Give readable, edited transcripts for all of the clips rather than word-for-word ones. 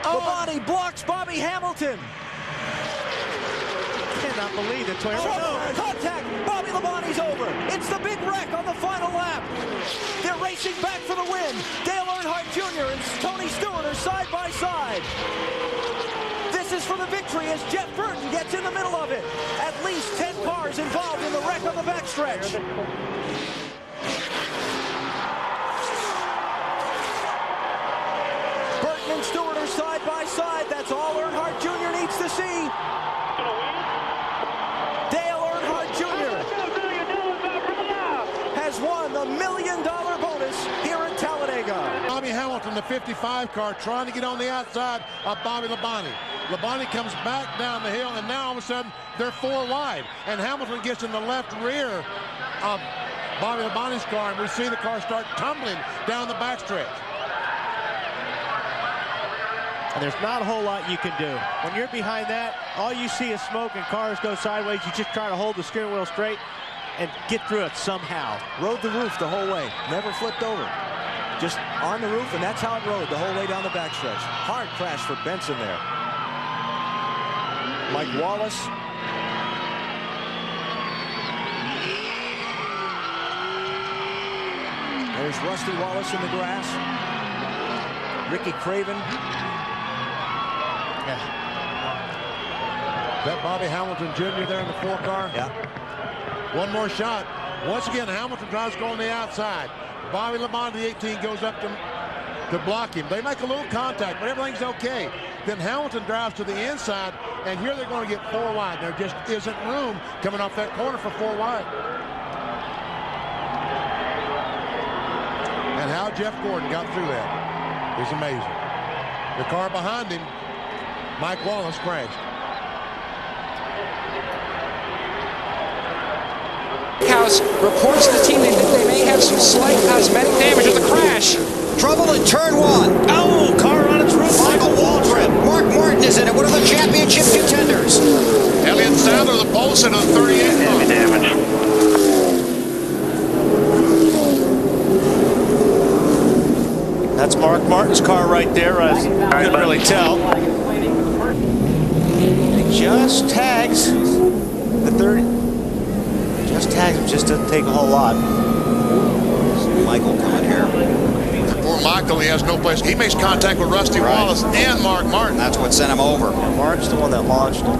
Labonte blocks Bobby Hamilton. Cannot believe it. Contact. Bobby Labonte's over. It's the big wreck on the final lap. They're racing back for the win. Dale Earnhardt Jr. and Tony Stewart are side by side. This is for the victory as Jeff Burton gets in the middle of it. At least 10 cars involved in the wreck on the backstretch. Burton and Stewart are side by side. That's all Earnhardt Jr. needs to see. Dale Earnhardt Jr. has won the $1 million bonus here at Talladega. Bobby Hamilton, the 55 car, trying to get on the outside of Bobby Labonte. Labonte comes back down the hill, and now all of a sudden they're 4 wide. And Hamilton gets in the left rear of Bobby Labonte's car, and we see the car start tumbling down the backstretch. And there's not a whole lot you can do. When you're behind that, all you see is smoke and cars go sideways. You just try to hold the steering wheel straight and get through it somehow. Rode the roof the whole way. Never flipped over. Just on the roof, and that's how it rode the whole way down the backstretch. Hard crash for Benson there. Mike Wallace. There's Rusty Wallace in the grass. Ricky Craven. That Bobby Hamilton Jr. there in the 4 car. Yeah. One more shot. Once again, Hamilton tries to go on the outside. Bobby Labonte, the 18, goes up to block him. They make a little contact, but everything's okay. Then Hamilton drives to the inside, and here they're going to get 4 wide. There just isn't room coming off that corner for 4 wide. And how Jeff Gordon got through that is amazing. The car behind him, Mike Wallace, crashed. House reports to the team they may have some slight cosmetic damage with the crash. Trouble in turn 1. Oh, car on its roof. Michael Waltrip. Mark Martin is in it. One of the championship contenders. Elliott Sadler, the pole sitter of the 38. Heavy damage. That's Mark Martin's car right there. I couldn't really tell. He just tags the 30. Just tags him, just doesn't take a whole lot. Michael coming here. Poor Michael, he has no place. He makes contact with Rusty Wallace and Mark Martin. That's what sent him over. Mark's the one that launched him.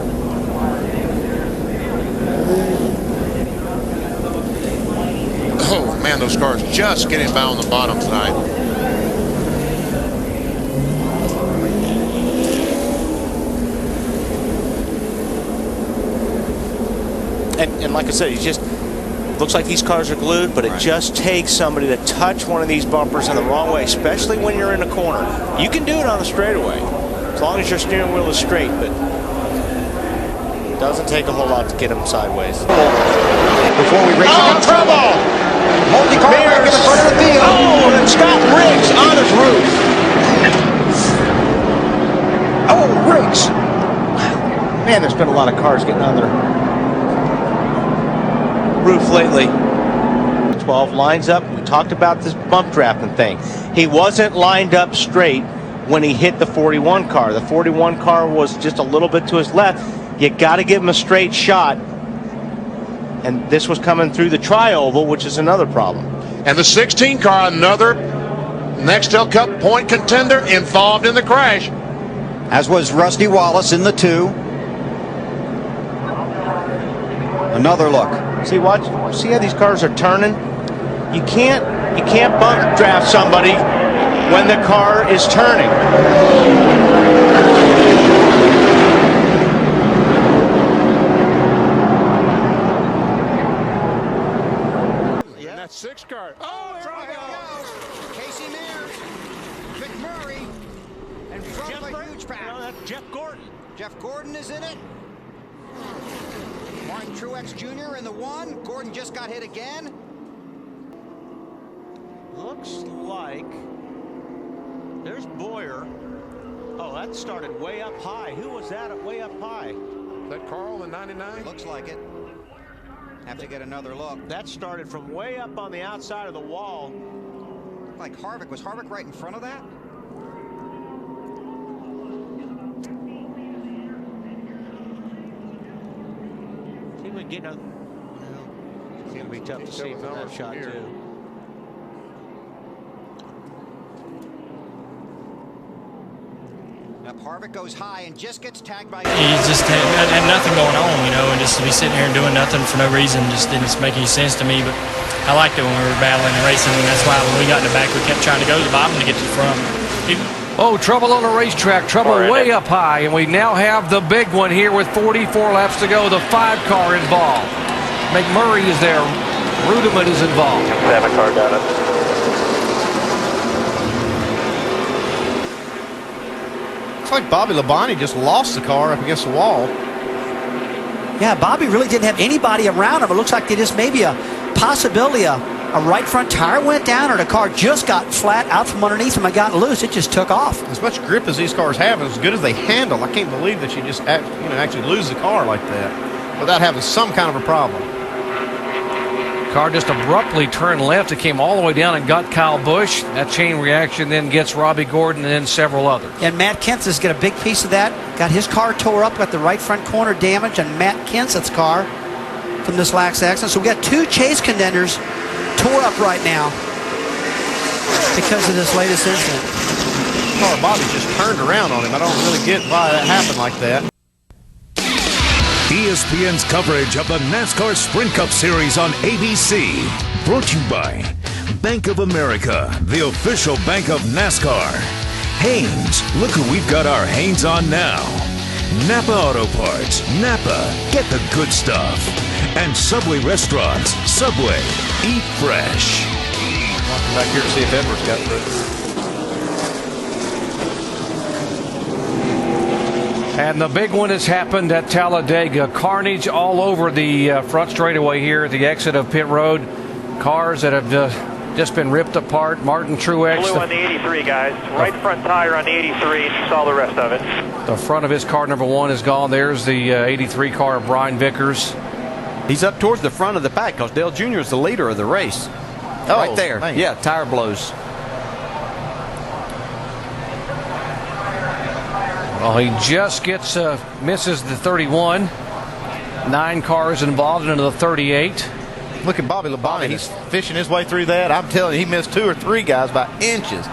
Oh, man, those cars just getting by on the bottom side. And like I said, he just looks like these cars are glued, but it just takes somebody to touch one of these bumpers in the wrong way, especially when you're in a corner. You can do it on the straightaway, as long as your steering wheel is straight, but it doesn't take a whole lot to get them sideways. Before we race trouble! multi-car wreck in the front of the field. Oh, and Scott Riggs on his roof. Oh, Riggs. Man, there's been a lot of cars getting on their roof lately. 12 lines up. We talked about this bump drafting thing. He wasn't lined up straight when he hit the 41 car. The 41 car was just a little bit to his left. You got to give him a straight shot. And this was coming through the tri-oval, which is another problem. And the 16 car, another Nextel Cup point contender, involved in the crash. As was Rusty Wallace in the 2. Another look. See, watch. See how these cars are turning? You can't bump draft somebody when the car is turning. And that 6 car. Oh, there we go. Casey Mears, McMurray, and from a huge pack. No, that's Jeff Gordon. Jeff Gordon is in it. Martin Truex Jr. in the 1. Gordon just got hit again. Looks like there's Boyer. Oh, that started way up high. Who was that at way up high? That Carl in 99? Looks like it. Have to get another look. That started from way up on the outside of the wall. Like Harvick. Was Harvick right in front of that? You know, it's going to be tough to see from that shot, too. Harvick goes high and just gets tagged by. He just had nothing going on, you know, and just to be sitting here and doing nothing for no reason just didn't make any sense to me. But I liked it when we were battling and racing, and that's why when we got in the back, we kept trying to go to the bottom to get to the front. Oh, trouble on the racetrack, trouble way up high, and we now have the big one here with 44 laps to go. The 5-car involved. McMurray is there. Rudiman is involved. 7-car got it. Looks like Bobby Labonte just lost the car up against the wall. Yeah, Bobby really didn't have anybody around him. It looks like they just maybe a possibility a right front tire went down or the car just got flat out from underneath him and got loose. It just took off. As much grip as these cars have, as good as they handle, I can't believe that you just actually lose the car like that without having some kind of a problem. Car just abruptly turned left. It came all the way down and got Kyle Busch. That chain reaction then gets Robbie Gordon and then several others. And Matt Kenseth's got a big piece of that. Got his car tore up, got the right front corner damage on Matt Kenseth's car from this last accident. So we got 2 chase contenders tore up right now because of this latest incident. Car Bobby just turned around on him. I don't really get why that happened like that. ESPN's coverage of the NASCAR Sprint Cup Series on ABC. Brought to you by Bank of America, the official bank of NASCAR. Haynes, look who we've got our Haynes on now. Napa Auto Parts, Napa, get the good stuff. And Subway Restaurants, Subway, eat fresh. Walking back here to see if Edwards got through. And the big one has happened at Talladega. Carnage all over the front straightaway here at the exit of pit road. Cars that have just been ripped apart. Martin Truex. Blue on the 83, guys. Right front tire on the 83. Saw the rest of it. The front of his car, number 1, is gone. There's the 83 car of Brian Vickers. He's up towards the front of the pack because Dale Jr. is the leader of the race. Oh, right there. Man. Yeah, tire blows. Well, he just gets misses the 31. 9 cars involved into the 38. Look at Bobby Labonte. He's fishing his way through that. I'm telling you, he missed 2 or 3 guys by inches.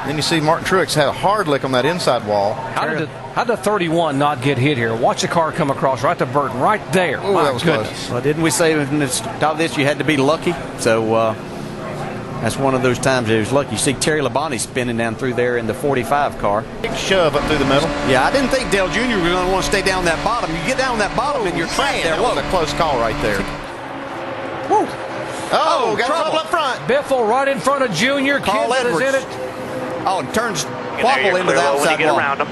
Then you see Martin Truex had a hard lick on that inside wall. How did the 31 not get hit here? Watch the car come across right to Burton, right there. Ooh, that was goodness. close. Well, didn't we say in this top of this you had to be lucky? So that's one of those times it was lucky. You see Terry Labonte spinning down through there in the 45 car. Big shove up through the middle. Yeah, I didn't think Dale Jr. was going to want to stay down that bottom. You get down that bottom and you're trapped there. That was a close call right there. Woo. Oh, got trouble up front. Biffle right in front of Junior. Carl Kenseth is in Edwards. it. Oh, and turns Quapple into the outside when you get wall. around them.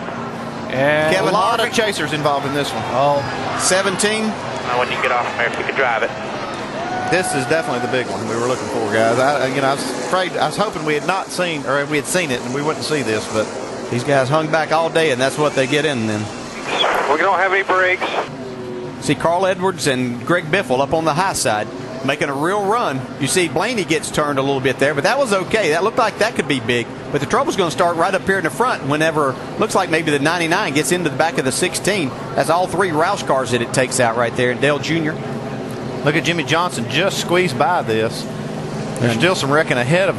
And Kevin, a lot of chasers involved in this one. Oh, 17. When you get off there, if you can drive it. This is definitely the big one we were looking for, guys. I was hoping we had not seen, or we had seen it and we wouldn't see this, but These guys hung back all day, and that's what they get in then. We don't have any brakes. See Carl Edwards and Greg Biffle up on the high side making a real run. You see Blaney gets turned a little bit there, but that was okay. That looked like that could be big. But the trouble's going to start right up here in the front whenever looks like maybe the 99 gets into the back of the 16. That's all 3 Roush cars that it takes out right there. And Dale Jr. Look at Jimmy Johnson just squeezed by this. There's still some wrecking ahead of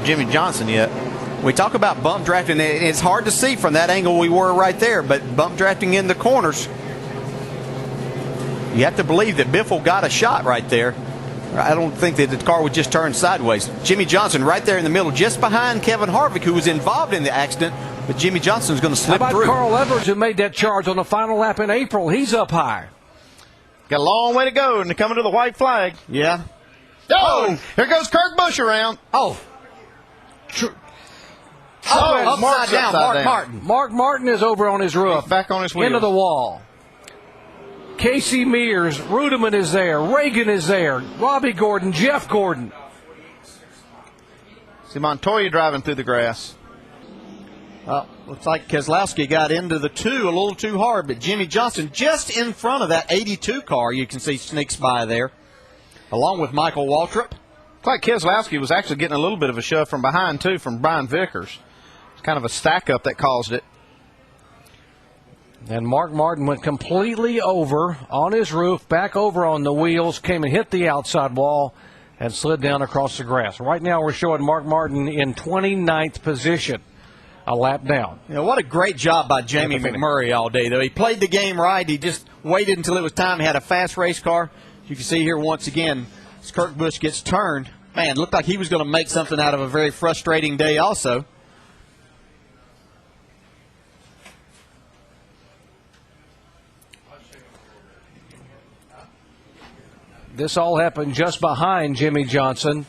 Jimmy Johnson yet. We talk about bump drafting. It's hard to see from that angle we were right there, but bump drafting in the corners, you have to believe that Biffle got a shot right there. I don't think that the car would just turn sideways. Jimmy Johnson right there in the middle, just behind Kevin Harvick, who was involved in the accident, but Jimmy Johnson's going to slip How about through. Carl Edwards, who made that charge on the final lap in April? He's up high. Got a long way to go, and they're coming to the white flag. Yeah. Oh, here goes Kirk Busch around. Oh. Mark's upside down. Martin. Mark Martin is over on his roof. He's back on his wheels. Into the wall. Casey Mears, Rudiman is there, Reagan is there, Robbie Gordon, Jeff Gordon. See Montoya driving through the grass. Well, looks like Keselowski got into the 2 a little too hard, but Jimmy Johnson just in front of that 82 car, you can see sneaks by there, along with Michael Waltrip. Looks like Keselowski was actually getting a little bit of a shove from behind, too, from Brian Vickers. It's kind of a stack-up that caused it. And Mark Martin went completely over on his roof, back over on the wheels, came and hit the outside wall, and slid down across the grass. Right now we're showing Mark Martin in 29th position, a lap down. You know, what a great job by Jamie McMurray all day, though. He played the game right. He just waited until it was time. He had a fast race car. You can see here once again, as Kurt Busch gets turned, man, looked like he was going to make something out of a very frustrating day also. This all happened just behind Jimmy Johnson.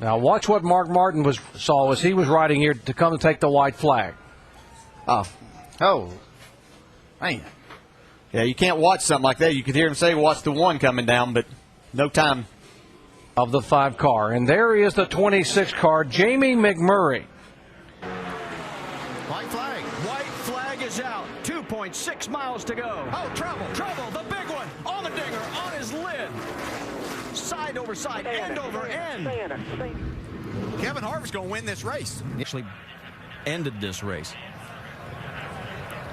Now watch what Mark Martin saw as he was riding here to come and take the white flag. Oh, man. Yeah, you can't watch something like that. You could hear him say, watch the one coming down, but no time. Of the 5 car. And there is the 26 car, Jamie McMurray. White flag. White flag is out. 2.6 miles to go. Oh, trouble. The big one. On the dinger. On his lid. Side over side. End over end. Kevin Harvick's going to win this race. Actually ended this race.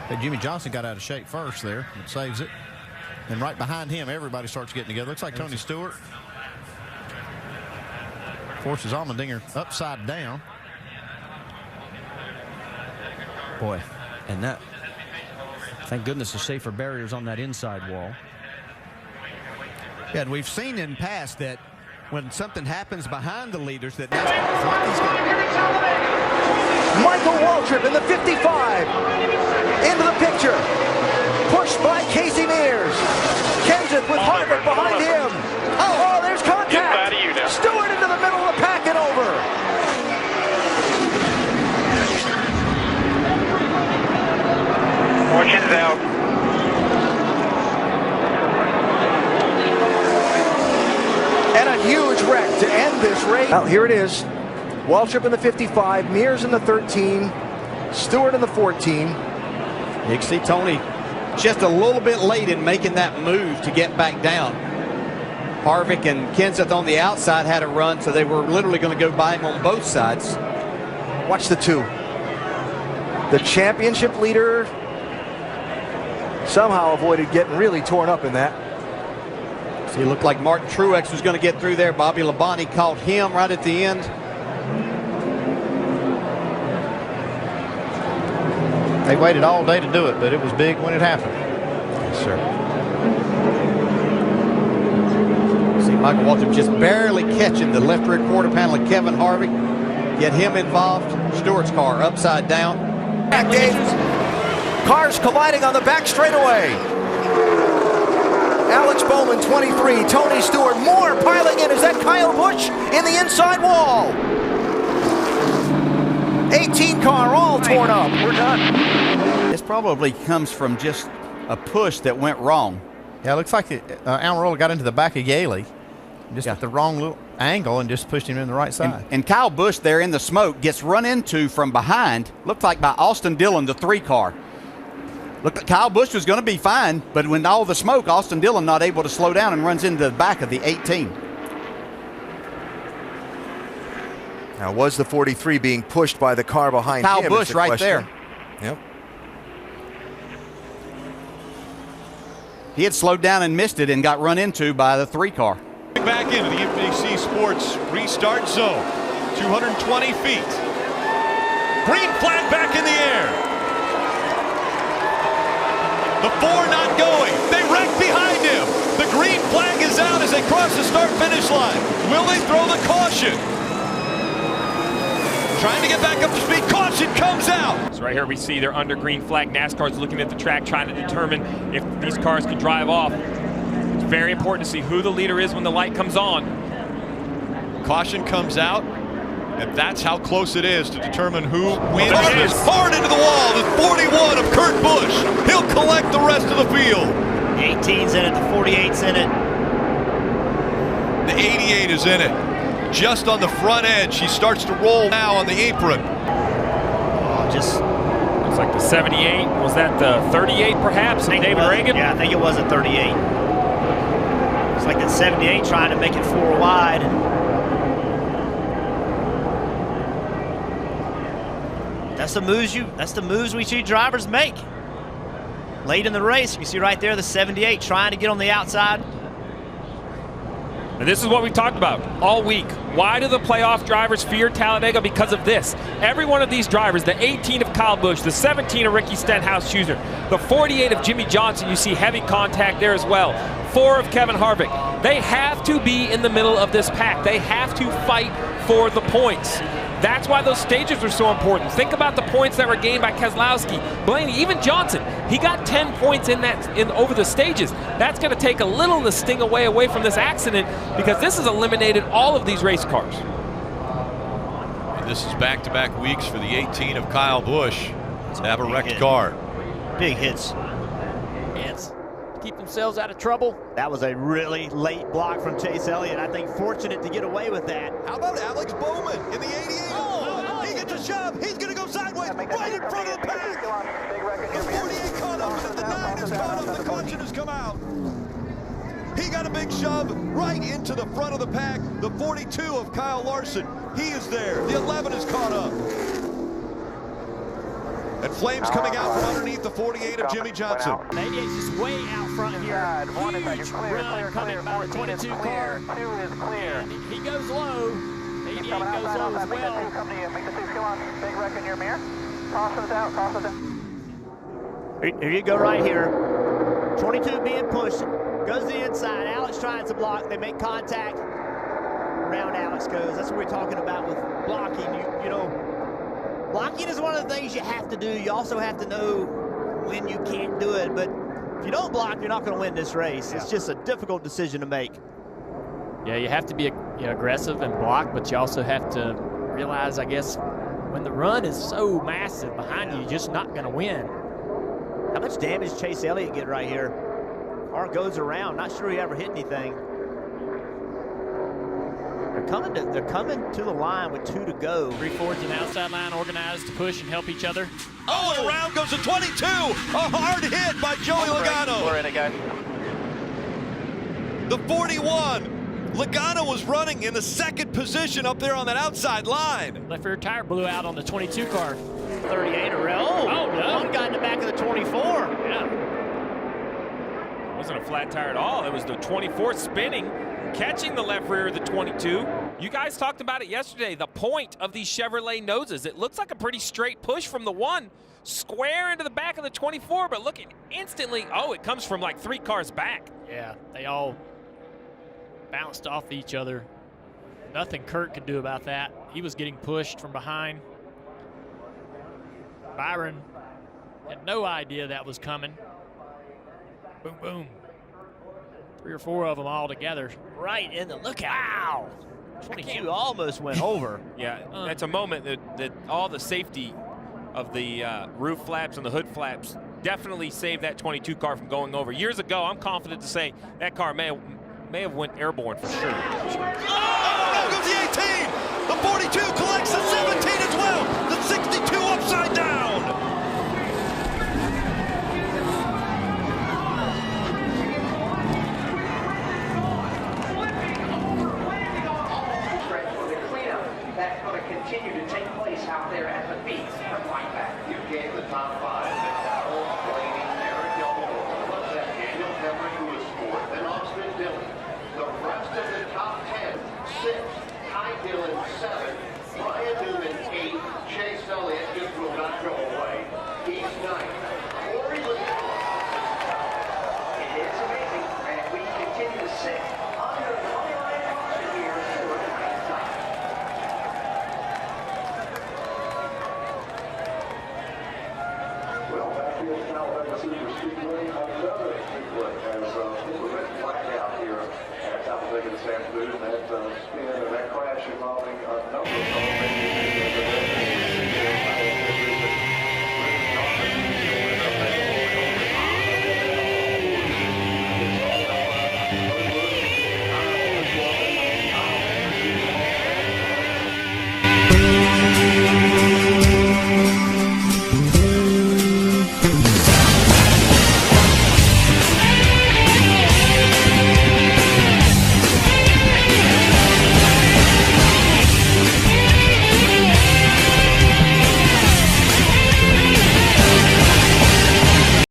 Hey, Jimmy Johnson got out of shape first there. It saves it. And right behind him, everybody starts getting together. Looks like Tony Stewart forces Allmendinger upside down. Boy, and that, thank goodness, the safer barriers on that inside wall. Yeah, and we've seen in past that when something happens behind the leaders that Michael Waltrip in the 55 into the picture, pushed by Casey Mears. Kenseth with Harvick behind him. Oh, there's contact. Stewart into the middle of the pack and over. Fortune's out. And a huge wreck to end this race. Well, here it is. Waltrip in the 55, Mears in the 13, Stewart in the 14. You can see Tony just a little bit late in making that move to get back down. Harvick and Kenseth on the outside had a run, so they were literally going to go by him on both sides. Watch the 2. The championship leader somehow avoided getting really torn up in that. See, it looked like Martin Truex was going to get through there. Bobby Labonte caught him right at the end. They waited all day to do it, but it was big when it happened. Yes, sir. See, Michael Waltrip just barely catching the left rear quarter panel of Kevin Harvick. Get him involved. Stewart's car upside down. Back games. Cars colliding on the back straightaway. Alex Bowman, 23. Tony Stewart, more piling in. Is that Kyle Busch in the inside wall? 18 car all torn up. We're done. This probably comes from just a push that went wrong. Yeah, it looks like Almirola got into the back of Yaley, just at the wrong little angle and just pushed him in the right side. And Kyle Busch there in the smoke gets run into from behind, looked like by Austin Dillon, the 3 car. Looked like Kyle Busch was going to be fine, but when all the smoke, Austin Dillon not able to slow down and runs into the back of the 18. Now, was the 43 being pushed by the car behind Kyle him? Busch right there. Yep. He had slowed down and missed it and got run into by the 3 car. Back into the NBC Sports restart zone. 220 feet. Green flag back in the air. The 4 not going. They wreck behind him. The green flag is out as they cross the start-finish line. Will they throw the caution? Trying to get back up to speed. Caution comes out. So right here we see they're under green flag. NASCAR's looking at the track, trying to determine if these cars can drive off. It's very important to see who the leader is when the light comes on. Caution comes out, and that's how close it is to determine who wins. Harvick hard into the wall. The 41 of Kurt Busch. He'll collect the rest of the field. The 18's in it. The 48's in it. The 88 is in it. Just on the front edge. He starts to roll now on the apron. Just looks like the 78. Was that the 38 perhaps? David Reagan? Yeah, I think it was a 38. It's like that 78 trying to make it 4 wide. That's the moves we see drivers make. late in the race. You can see right there the 78 trying to get on the outside. And this is what we talked about all week. Why do the playoff drivers fear Talladega? Because of this. Every one of these drivers, the 18 of Kyle Busch, the 17 of Ricky Stenhouse-Schuster, the 48 of Jimmy Johnson, you see heavy contact there as well, 4 of Kevin Harvick. They have to be in the middle of this pack. They have to fight for the points. That's why those stages are so important. Think about the points that were gained by Keselowski, Blaney, even Johnson. He got 10 points in over the stages. That's going to take a little of the sting away from this accident, because this has eliminated all of these race cars. And this is back-to-back weeks for the 18 of Kyle Busch to have a wrecked car. Big hits. Keep themselves out of trouble. That was a really late block from Chase Elliott. I think fortunate to get away with that. How about Alex Bowman in the 88? Oh, he gets a shove. He's going to go sideways, right in front of the pack. The 48 caught up, and the 9 is caught up. The caution has come out. He got a big shove right into the front of the pack. The 42 of Kyle Larson, he is there. The 11 is caught up. And flames coming out from underneath the 48 of Jimmy Johnson. 88 is just way out front here. Huge run coming by the 22 car. 2 is clear. And he goes low. 88 goes low as well. Make the 2 come on. Big wreck in your mirror. Caution's out. Caution's out. Here you go right here. 22 being pushed. Goes to the inside. Alex trying to block. They make contact. Around Alex goes. That's what we're talking about with blocking. You know, blocking is one of the things you have to do. You also have to know when you can't do it. But if you don't block, you're not going to win this race. It's just a difficult decision to make. Yeah, you have to be aggressive and block, but you also have to realize, I guess, when the run is so massive behind you, you're just not going to win. How much damage Chase Elliott get right here? Car goes around. Not sure he ever hit anything. They're coming to the line with 2 to go. 3/4 and outside line organized to push and help each other. Oh, and around goes the 22. A hard hit by Joey Logano. We're in it, guys. The 41. Logano was running in the 2nd position up there on that outside line. Left rear tire blew out on the 22 car. 38 around. Oh, no. One got in the back of the 24. Yeah. It wasn't a flat tire at all. It was the 24 spinning, catching the left rear of the 22. You guys talked about it yesterday, the point of these Chevrolet noses. It looks like a pretty straight push from the 1, square into the back of the 24, but look, instantly, oh, it comes from like 3 cars back. Yeah, they all bounced off each other. Nothing Kurt could do about that. He was getting pushed from behind. Byron had no idea that was coming. Boom, boom. 3 or 4 of them all together. Right in the lookout. Wow. 22 almost went over. Yeah, that's a moment that all the safety of the roof flaps and the hood flaps definitely saved that 22 car from going over. Years ago, I'm confident to say that car may have went airborne for sure. Oh, goes the 18. The 42 collects the 17 as well. The 62 upside down. That's going to continue to take place out there at the beach from right back. You gave the top 5. Carroll, Blaney, Eric Gilmore. What's that? Daniel Henry, who is 4th, then Austin Dillon. The rest of the top 10, 6. Ty Dillon, 7. Brian Newman, 8. Chase Elliott just will not go away. He's 9th. Corey Logano. It is amazing, and we continue to sit under the line caution here for the 9th time. Well, back here at Talladega Superspeedway, another speedway has a red flag out here at Talladega this afternoon. That spin and that crash involving a number of